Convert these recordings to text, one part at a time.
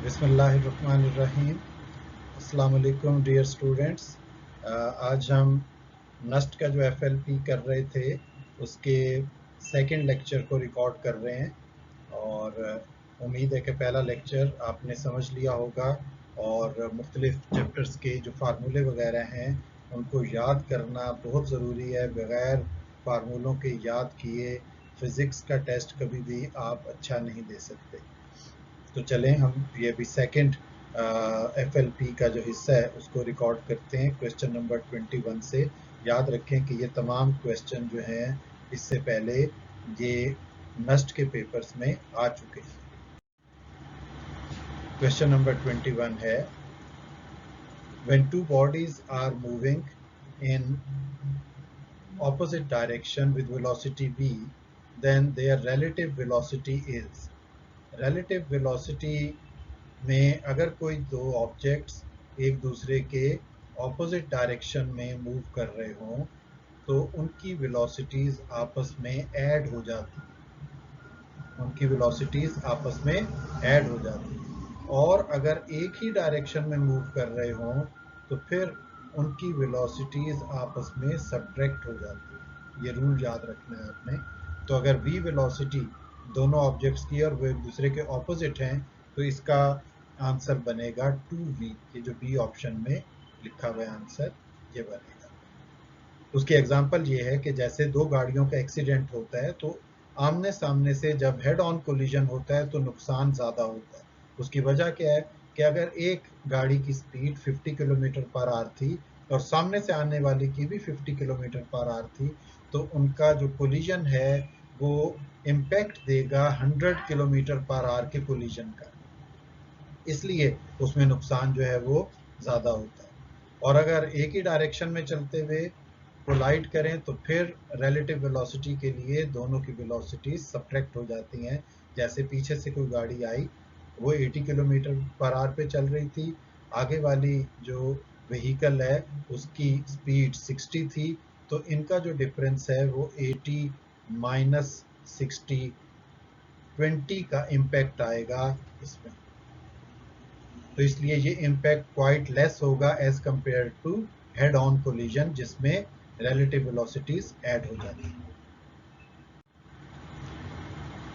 बिस्मिल्लाहिर्रहमानिर्रहीम। अस्सलाम वालेकुम डियर स्टूडेंट्स। आज हम नस्ट का जो एफएलपी कर रहे थे उसके सेकंड लेक्चर को रिकॉर्ड कर रहे हैं और उम्मीद है कि पहला लेक्चर आपने समझ लिया होगा और मुख्तलिफ चैप्टर्स के जो फार्मूले वगैरह हैं उनको याद करना बहुत ज़रूरी है। बग़ैर फार्मूलों के याद किए फ़िज़िक्स का टेस्ट कभी भी आप अच्छा नहीं दे सकते। तो चलें हम ये भी सेकंड एफएलपी का जो हिस्सा है उसको रिकॉर्ड करते हैं क्वेश्चन नंबर 21 से। याद रखें कि ये तमाम क्वेश्चन जो हैं इससे पहले ये नस्ट के पेपर्स में आ चुके हैं। क्वेश्चन नंबर 21 है, when two bodies are moving in opposite direction with velocity v, then their relative velocity is। relative velocity में अगर कोई दो ऑब्जेक्ट्स एक दूसरे के ऑपोजिट डायरेक्शन में मूव कर रहे हों तो उनकी वेलोसिटीज आपस में ऐड हो जाती हैं। और अगर एक ही डायरेक्शन में मूव कर रहे हों तो फिर उनकी वेलोसिटीज आपस में सब्ट्रैक्ट हो जाती हैं। ये रूल याद रखना है आपने। तो अगर v वेलोसिटी दोनों ऑब्जेक्ट्स की और वो एक दूसरे के ऑपोजिट हैं तो इसका आंसर बनेगा 2v। ये जो बी ऑप्शन में लिखा हुआ आंसर ये बनेगा। उसकी एग्जांपल ये है कि जैसे दो गाड़ियों का एक्सीडेंट होता है तो आमने सामने से जब हेड ऑन कोलिजन होता है तो नुकसान ज़्यादा होता है। उसकी वजह क्या है कि अगर एक गाड़ी की स्पीड 50 किलोमीटर पर आवर थी और सामने से आने वाले की भी 50 किलोमीटर पर आवर थी तो उनका जो कोलिजन है वो इम्पैक्ट देगा 100 किलोमीटर पर आवर के कोलिजन का, इसलिए उसमें नुकसान जो है वो ज़्यादा होता है। और अगर एक ही डायरेक्शन में चलते हुए कोलाइड करें तो फिर रिलेटिव वेलोसिटी के लिए दोनों की वेलोसिटी सब्ट्रैक्ट हो जाती हैं। जैसे पीछे से कोई गाड़ी आई, वो 80 किलोमीटर पर आवर पे चल रही थी, आगे वाली जो व्हीकल है उसकी स्पीड 60 थी, तो इनका जो डिफरेंस है वो 80 माइनस 60 20 का इम्पैक्ट आएगा इसमें। तो इसलिए ये इम्पैक्ट क्वाइट लेस होगा as compare to head on collision जिसमें रिलेटिव वेलोसिटीज ऐड हो जाती हैं।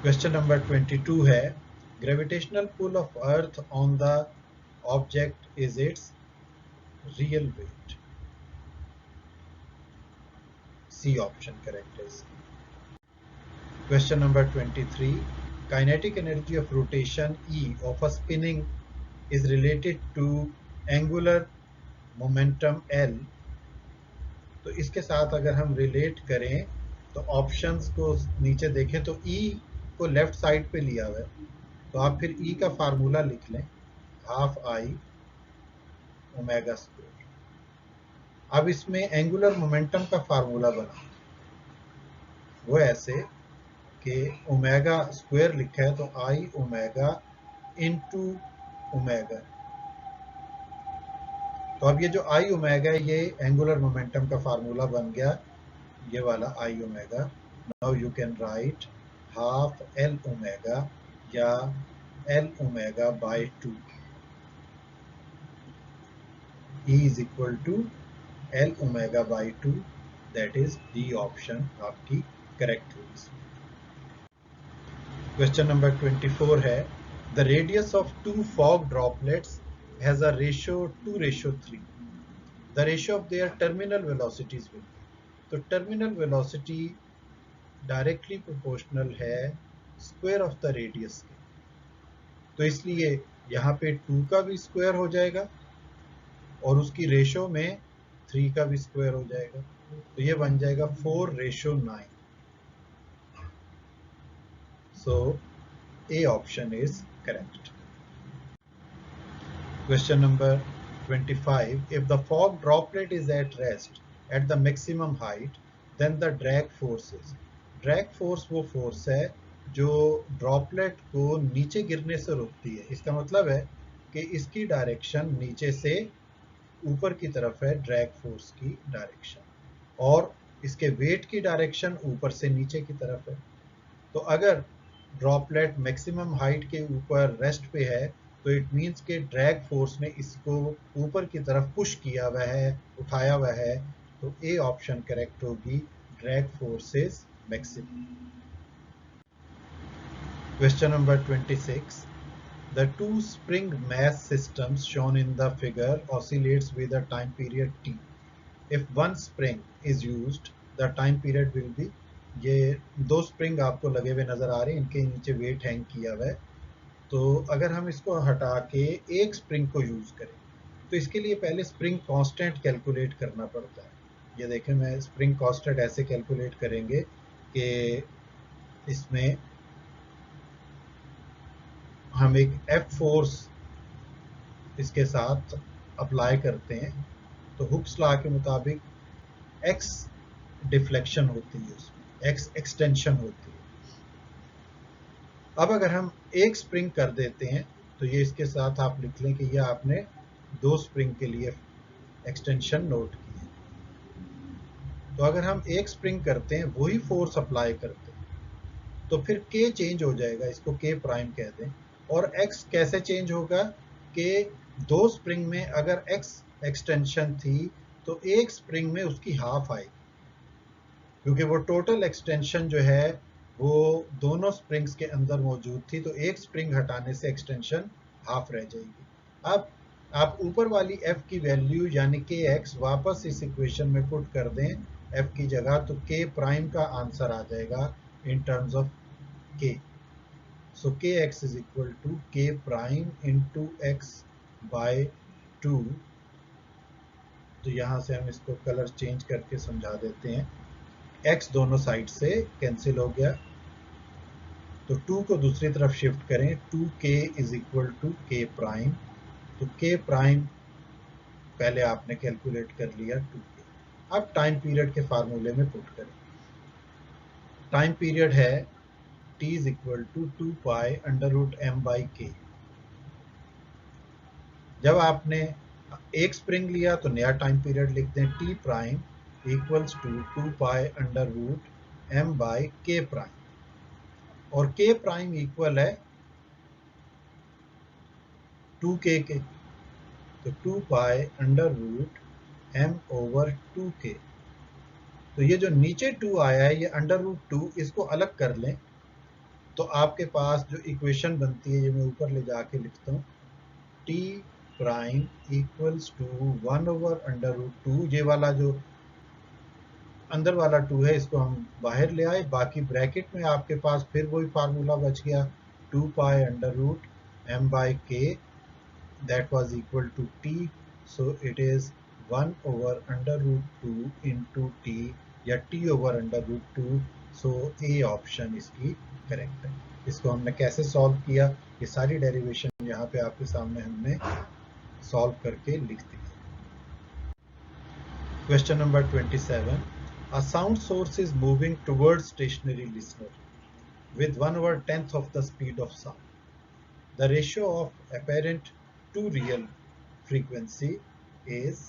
क्वेश्चन नंबर 22 है, gravitational pull of earth on the object is its real weight. C option correct है इसकी। Question number 23, kinetic energy of rotation E of a spinning is related to angular momentum L। तो इसके साथ अगर हम relate करें तो options को नीचे देखें तो E को लेफ्ट साइड पे लिया हुआ है, तो आप फिर E का फार्मूला लिख लें, हाफ आई ओमेगा स्क्वायर। अब इसमें एंगुलर मोमेंटम का फार्मूला बना, वो ऐसे कि ओमेगा स्क्वायर लिखा है तो आई ओमेगा इनटू ओमेगा। तो अब ये जो आई ओमेगा है ये एंगुलर मोमेंटम का फार्मूला बन गया, ये वाला I omega. Now you can write half L omega या L omega by 2। E is equal to L omega by 2, that is D option आपकी करेक्ट हुई। क्वेश्चन नंबर 24 है, the radius of two fog droplets has a ratio 2:3। The ratio of their terminal velocities will be. तो terminal velocity directly proportional है square of the radius के, तो इसलिए यहाँ पे 2 का भी स्क्वायर हो जाएगा और उसकी रेशो में 3 का भी स्क्वायर हो जाएगा, तो ये बन जाएगा 4:9। So A option is correct. Question number 25, if the fog droplet is at rest at the maximum height then the drag force is. Drag force वो फोर्स है जो ड्रॉपलेट को नीचे गिरने से रोकती है। इसका मतलब है कि इसकी डायरेक्शन नीचे से ऊपर की तरफ है, ड्रैग फोर्स की डायरेक्शन, और इसके वेट की डायरेक्शन ऊपर से नीचे की तरफ है। तो अगर ड्रॉपलेट मैक्सिमम हाइट के ऊपर रेस्ट पे है तो इट मीन्स के ड्रैग फोर्स ने इसको ऊपर की तरफ पुश किया हुआ है, उठाया हुआ है। तो ए ऑप्शन करेक्ट होगी, drag force is maximum. Question number 26. The two spring mass systems shown in the figure oscillates with a time period t. If one spring is used, the time period will be, ये दो spring आपको लगे हुए नजर आ रहे हैं, इनके नीचे वेट हैंग किया हुआ है। तो अगर हम इसको हटा के एक स्प्रिंग को यूज करें तो इसके लिए पहले स्प्रिंग कांस्टेंट कैलकुलेट करना पड़ता है। ये देखें, मैं स्प्रिंग कांस्टेंट ऐसे कैलकुलेट करेंगे कि इसमें हम एक एफ फोर्स इसके साथ अप्लाई करते हैं, तो हुक्स लॉ के मुताबिक एक्स डिफ्लेक्शन होती है, उसमें एक्स एक्सटेंशन होती है। अब अगर हम एक स्प्रिंग कर देते हैं तो ये इसके साथ आप लिख लें कि ये आपने दो स्प्रिंग के लिए एक्सटेंशन नोट की है। तो अगर हम एक स्प्रिंग करते हैं, वही फोर्स अप्लाई करते हैं, तो फिर के चेंज हो जाएगा, इसको के प्राइम कह दें। और एक्स कैसे चेंज होगा कि दो स्प्रिंग में अगर एक्स एक्सटेंशन थी तो एक स्प्रिंग में उसकी हाफ आएगी, क्योंकि वो टोटल एक्सटेंशन जो है वो दोनों स्प्रिंग्स के अंदर मौजूद थी, तो एक स्प्रिंग हटाने से एक्सटेंशन हाफ रह जाएगी। अब आप ऊपर वाली एफ की वैल्यू यानी के एक्स वापस इस इक्वेशन में पुट कर दें एफ की जगह, तो के प्राइम का आंसर आ जाएगा इन टर्म्स ऑफ के। सो के एक्स इज इक्वल टू के प्राइम इंटू एक्स बाय 2। तो यहां से हम इसको कलर चेंज करके समझा देते हैं। x दोनों साइड से कैंसिल हो गया, तो 2 को दूसरी तरफ शिफ्ट करें, 2k इज इक्वल टू के प्राइम। तो k प्राइम पहले आपने कैलकुलेट कर लिया 2k। अब टाइम पीरियड के फार्मूले में पुट करें। टाइम पीरियड है t is equal to 2 pi under root m by k. जब आपने एक स्प्रिंग लिया तो नया टाइम पीरियड लिख दें, t prime equals to 2 pi under root m by k prime, और k प्राइम इक्वल है 2k के, तो 2 pi under root m over 2k। तो ये जो नीचे 2 आया है, ये अंडर रूट 2, इसको अलग कर लें तो आपके पास जो इक्वेशन बनती है, ये मैं ऊपर ले जाके लिखता हूँ, t prime equals to 1 over under root 2। ये वाला जो अंदर वाला 2 है इसको हम बाहर ले आए, बाकी ब्रैकेट में आपके पास फिर वही फार्मूला बच गया, 2 pi under root m by k, that was equal to t, so it is 1 over under root 2 into t, या t over under root 2। so a option इसकी करेक्ट है। इसको हमने कैसे सॉल्व किया, ये सारी डेरिवेशन यहाँ पे आपके सामने हमने सॉल्व करके लिख दी। Question number 27. A sound source is moving towards stationary listener with 1/10 of the speed of sound. The ratio of apparent to real frequency is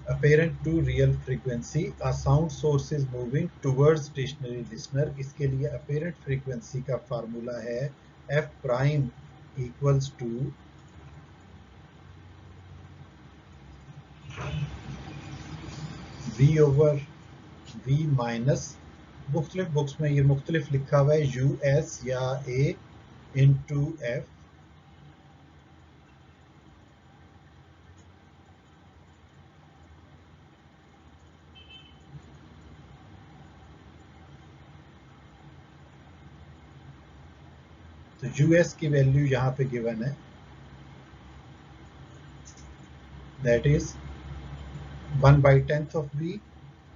apparent to real frequency. A sound source is moving towards stationary listener. इसके लिए apparent frequency का formula है f prime equals to v over v minus, मुख्तलिफ books में ये मुख्तलिफ लिखा हुआ है, us या a into f, तो यूएस की वैल्यू यहाँ पे गिवन है, दैट इज 1/10 ऑफ v।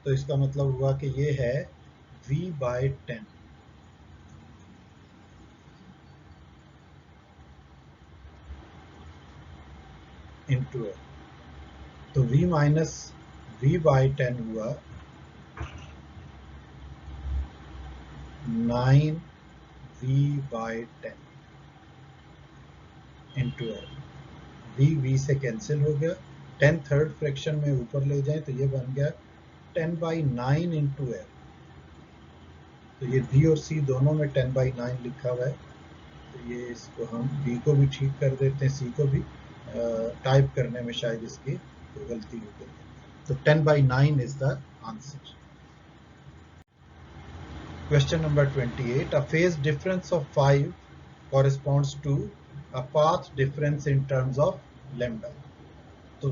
तो इसका मतलब हुआ कि ये है v बाई 10 इंटू एफ। तो v माइनस v बाई 10 हुआ 9v by 10 into F. v से कैंसिल हो गया, 10 थर्ड फ्रैक्शन में ऊपर ले जाएं तो ये बन गया 10/9 इंटू एफ। तो ये b और c दोनों में 10/9 लिखा हुआ है, तो ये इसको हम बी को भी ठीक कर देते हैं, सी को भी टाइप करने में शायद इसकी कोई गलती हो गई। तो 10/9 is the answer. Question number 28. A phase difference of 5 corresponds to a path difference in terms of lambda. तो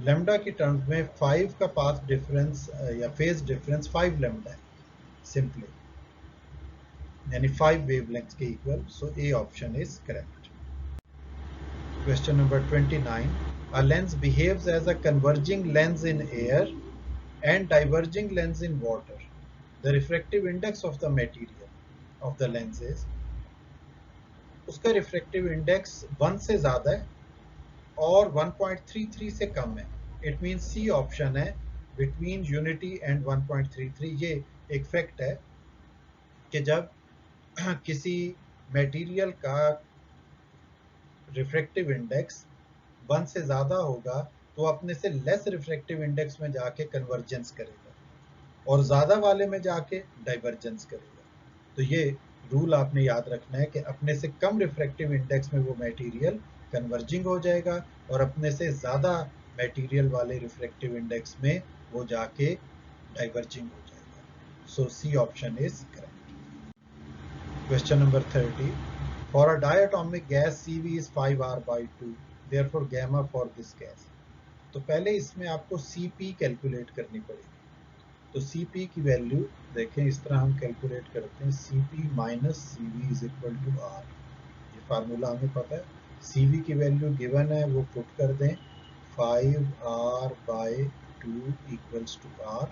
lambda की टर्म्स में 5 का पाथ डिफरेंस या फेज डिफरेंस 5 lambda है सिंपली, यानी 5 वेवलेंथ के equal. So A option is correct. Question number 29. A lens behaves as a converging lens in air and diverging lens in water. The refractive index of the material of the lens is, उसका refractive index 1 से ज्यादा है और 1.33 से कम है। It mean C option है between unity and 1.33। ये एक फैक्ट है कि जब किसी मटेरियल का रिफ्रैक्टिव इंडेक्स 1 से ज्यादा होगा तो अपने से लेस रिफ्रैक्टिव इंडेक्स में जाके कन्वर्जेंस करेगा और ज्यादा वाले में जाके डाइवर्जेंस करेगा। तो ये रूल आपने याद रखना है कि अपने से कम रिफ्रैक्टिव इंडेक्स में वो मटेरियल कन्वर्जिंग हो जाएगा और अपने से ज़्यादा मटेरियल वाले रिफ्रैक्टिव इंडेक्स में वो जाके डाइवर्जिंग हो जाएगा। So C option is correct. Question number 30. For a diatomic gas CV is 5R/2, therefore gamma for this gas. तो पहले इसमें आपको CP कैलकुलेट करनी पड़ेगी। तो CP की वैल्यू देखें, इस तरह हम कैलकुलेट करते हैं, CP minus CV is equal to R। ये फार्मूला हमें पता है। CV की वैल्यू गिवन है, वो पुट कर दें, 5R/2 इक्वल्स टू R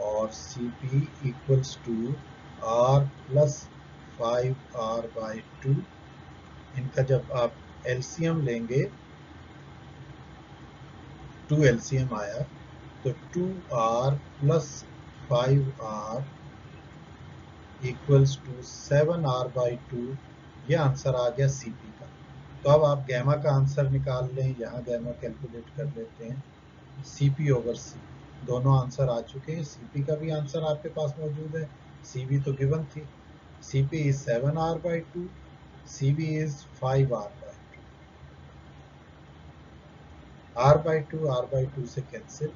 और CP equals to R plus 5R/2। इनका जब आप एलसीएम लेंगे, 2 एलसीएम आया तो 2R plus 5R equals to 7R/2। ये आंसर आ गया CP का। तो अब आप गैमा का आंसर निकाल लें, यहाँ गैमा कैलकुलेट कर लेते हैं, CP ओवर C। दोनों आंसर आ चुके हैं। CP का भी आंसर आपके पास मौजूद है, CV तो गिवन थी। CP is 7R/2, CV is 5R/2। R/2 से कैंसिल,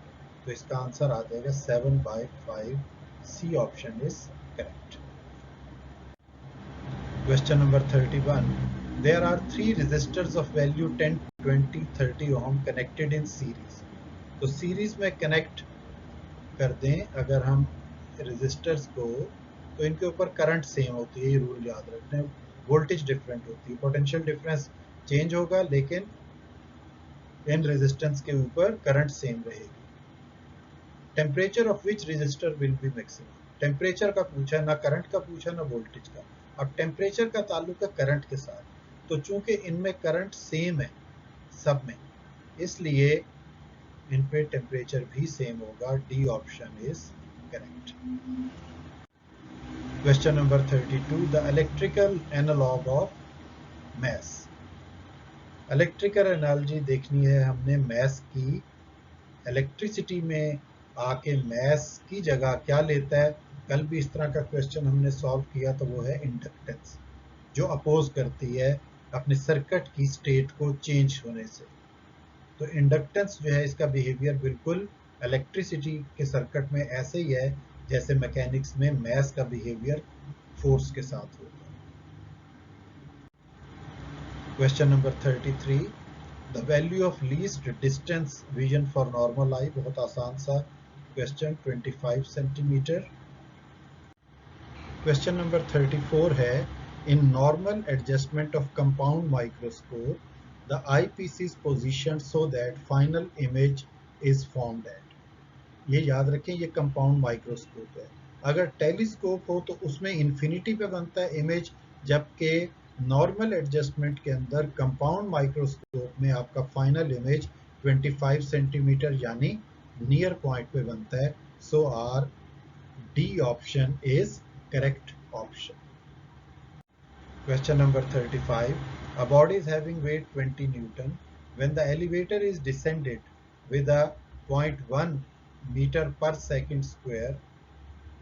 तो इसका आंसर आ जाएगा 7/5। C option is correct. Question number 31. There are 3 resistors of value 10, 20, 30 ohm connected in series. तो सीरीज में कनेक्ट कर दें अगर हम रेजिस्टर्स को, तो इनके ऊपर करंट सेम होती है। ये रूल याद रखना है। वोल्टेज डिफरेंट होती है, पोटेंशियल डिफरेंस चेंज होगा लेकिन इन रेजिस्टेंस के ऊपर करंट सेम रहेगी। Temperature of which resistor will be maximum. Temperature का पूछा, ना करंट का पूछा ना वोल्टेज का। अब टेम्परेचर का ताल्लुक है करंट के साथ, तो चूंकि इनमें करंट सेम है सब में, इसलिए इन पे टेम्परेचर भी सेम होगा। D option is correct. Question number 32. The electrical analog of mass. Electrical analogy देखनी है हमने मैस की। इलेक्ट्रिसिटी में आके मैस की जगह क्या लेता है। कल भी इस तरह का क्वेश्चन हमने सॉल्व किया, तो वो है इंडक्टेंस, जो अपोज करती है अपने सर्किट की स्टेट को चेंज होने से। तो इंडक्टेंस जो है, इसका बिहेवियर बिल्कुल इलेक्ट्रिसिटी के सर्किट में ऐसे ही है जैसे मैकेनिक्स में मैस का बिहेवियर फोर्स के साथ होता है। Question number 33. The value of least distance vision for normal eye. बहुत आसान सा क्वेश्चन, 25 सेंटीमीटर। क्वेश्चन नंबर 34 है, in normal adjustment of compound microscope the eyepiece is position so that final image is formed at. ये याद रखें, ये compound microscope है। अगर टेलीस्कोप हो तो उसमें इन्फिनिटी पे बनता है इमेज, जबकि नॉर्मल एडजस्टमेंट के अंदर कंपाउंड माइक्रोस्कोप में आपका फाइनल इमेज 25 सेंटीमीटर यानी नियर पॉइंट पे बनता है। So our D option is correct option. Question number 35. A body is having weight 20 Newton. When the elevator is descended with a 0.1 meter per second square,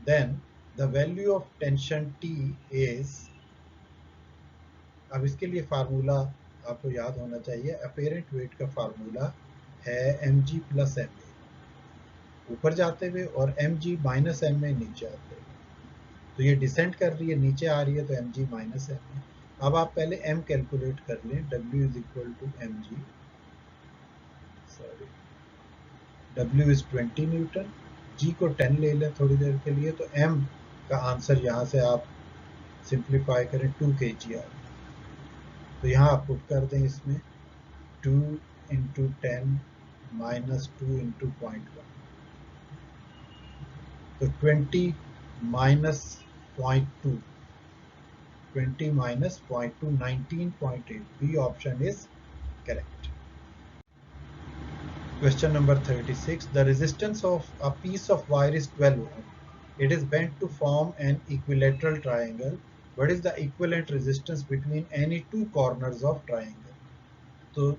then the value of tension T is अब इसके लिए formula आपको याद होना चाहिए। Apparent wait का formula है mg plus ma ऊपर जाते हुए और mg माइनस ma नीचे आते हुए। तो ये डिसेंड कर रही है, नीचे आ रही है, तो mg माइनस ma। अब आप पहले m कैलकुलेट कर लें। w is equal to mg, sorry, w is 20 newton, g को 10 ले लें थोड़ी देर के लिए, तो m का आंसर यहाँ से आप सिंप्लीफाई करें 2 kg आ। तो यहाँ आप पुट कर दें इसमें 2 इंटू 10 माइनस 2 इंटू 0.1, तो 20 minus 0.2, 20 minus 0.2, 19.8. B option is correct. Question number 36. The resistance of a piece of wire is 12 ohm. It is bent to form an equilateral triangle. What is the equivalent resistance between any two corners of triangle? तो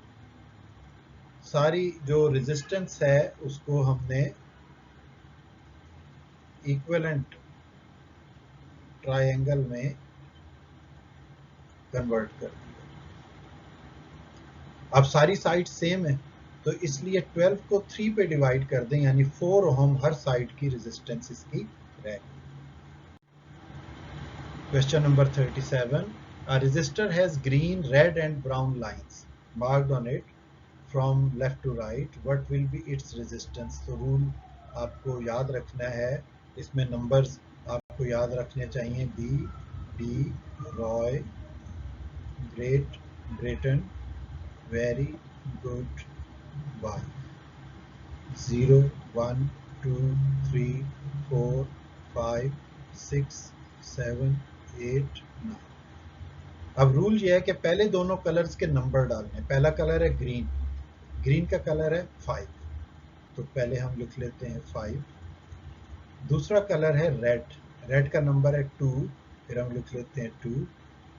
सारी जो resistance है उसको हमने equivalent triangle में convert कर दिया। अब सारी साइड सेम है, तो इसलिए 12 को 3 पे डिवाइड कर दें, यानी 4 ओम हर साइड की रेजिस्टेंस इसकी रहेगी। Question number 37. A resistor has green, red and brown lines marked on it from left to right. What will be its resistance? तो रूल आपको याद रखना है, इसमें नंबर्स आपको याद रखने चाहिए। B, D, Roy, Great, Greaton, Very, Good, Y. 0, 1, 2, 3, 4, 5, 6, 7, 8, 9। अब रूल ये है कि पहले दोनों कलर्स के नंबर डालने। पहला कलर है ग्रीन, ग्रीन का कलर है 5, तो पहले हम लिख लेते हैं 5। दूसरा कलर है रेड, रेड का नंबर है 2, फिर हम लिख लेते हैं 2।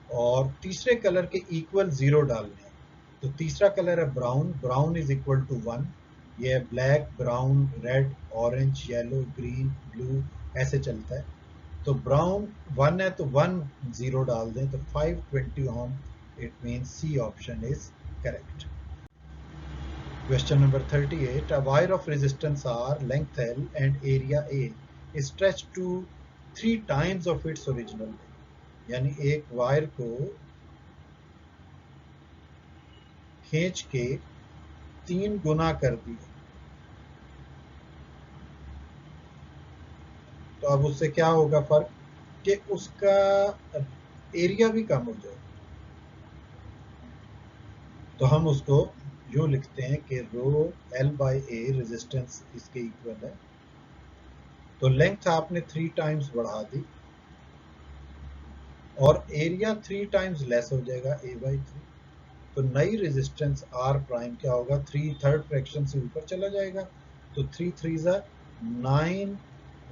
और तीसरे कलर के इक्वल 0 डालने हैं, तो तीसरा कलर है brown, brown is equal to 1। ये black, brown, red, orange, yellow, green, blue, ऐसे चलता है। तो ब्राउन 1 है तो 1 0 डाल दें, तो 520 ohm. It means C option is correct. Question number 38. A wire of resistance R, length L and area A is stretched to 3 times of its original length. यानी एक वायर को खींच के 3 गुना कर दिया, तो अब उससे क्या होगा फर्क कि उसका एरिया भी कम हो जाएगा। तो हम उसको यूं लिखते हैं कि रो L बाई A रेजिस्टेंस इसके इक्वल है। तो लेंथ आपने 3 टाइम्स बढ़ा दी और एरिया 3 टाइम्स लेस हो जाएगा, A बाई 3। तो नई रेजिस्टेंस R प्राइम क्या होगा, 3 थर्ड फ्रैक्शन से ऊपर चला जाएगा, तो 3 3 जा 9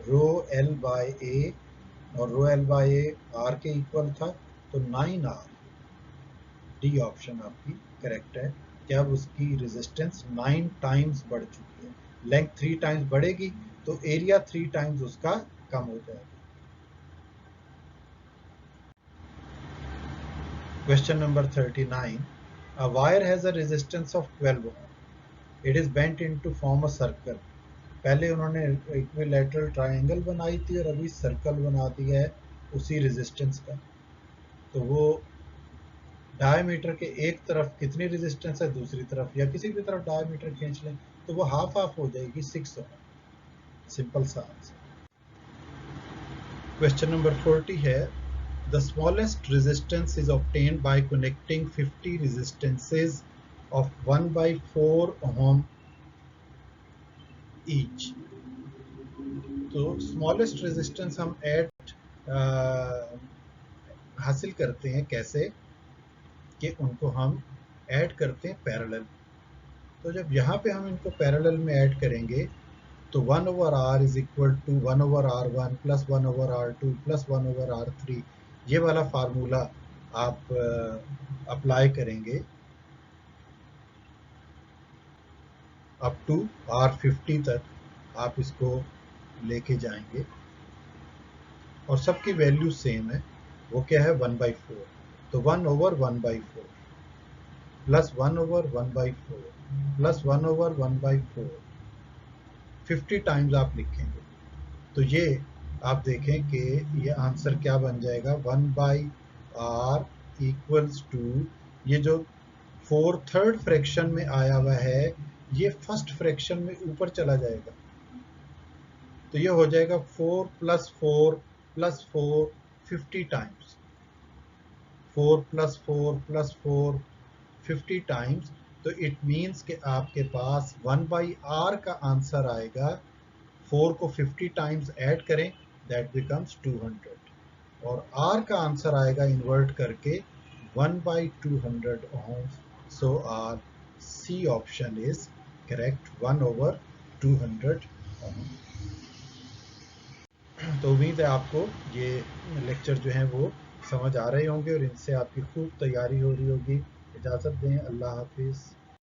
रो L बाई A, और रो L बाई A R के इक्वल था, तो 9R। डी ऑप्शन आपकी करेक्ट है कि अब उसकी रेजिस्टेंस 9 टाइम्स बढ़ चुकी है। लेंथ 3 टाइम्स बढ़ेगी तो एरिया 3 टाइम्स उसका कम हो जाएगा। Question number 39. A wire has a resistance of 12 ohm. It is bent into form a circle. पहले उन्होंने इक्विलैटरल ट्रायंगल बनाई थी और अभी सर्कल बना दिया है उसी रेजिस्टेंस का। तो वो डायमीटर के एक तरफ कितनी रेजिस्टेंस है, दूसरी तरफ या किसी भी तरफ डायमीटर खींच लें तो वो हाफ हाफ हो जाएगी, 6 ओम। सिंपल सा आंसर। क्वेश्चन नंबर 40 है, the smallest resistance is obtained by connecting 50 resistances of 1 by 4 ohm each. तो स्मॉलेस्ट रेजिस्टेंस हम हासिल करते हैं कैसे कि उनको हम ऐड करते हैं पैरेलल। तो जब यहाँ पे हम इनको पैरेलल में ऐड करेंगे तो 1 over R is equal to 1 over R1 plus 1 over R2 plus 1 over R3, ये वाला फार्मूला आप अप्लाई करेंगे अप टू R50 तक आप इसको लेके जाएंगे और सबकी वैल्यू सेम है। वो क्या है, 1/4। तो 1/1/4 प्लस 1/1/4 प्लस 1/1/4 50 टाइम्स आप लिखेंगे तो ये आप देखें कि ये आंसर क्या बन जाएगा 1/r इक्वल्स टू ये जो 4/3 फ्रैक्शन में आया हुआ है ये फर्स्ट फ्रैक्शन में ऊपर चला जाएगा तो ये हो जाएगा 4 + 4 + 4 50 टाइम्स 4 + 4 + 4 50 टाइम्स तो इट मीन्स कि आपके पास 1/r का आंसर आएगा 4 को 50 टाइम्स ऐड करें दैट बिकम्स 200 और r का आंसर आएगा इन्वर्ट करके 1/200 ohms so our C option is correct 1/200 ohms तो उम्मीद है आपको ये लेक्चर जो हैं वो समझ आ रहे होंगे और इनसे आपकी खूब तैयारी हो रही होगी इजाज़त दें अल्लाह हाफिज़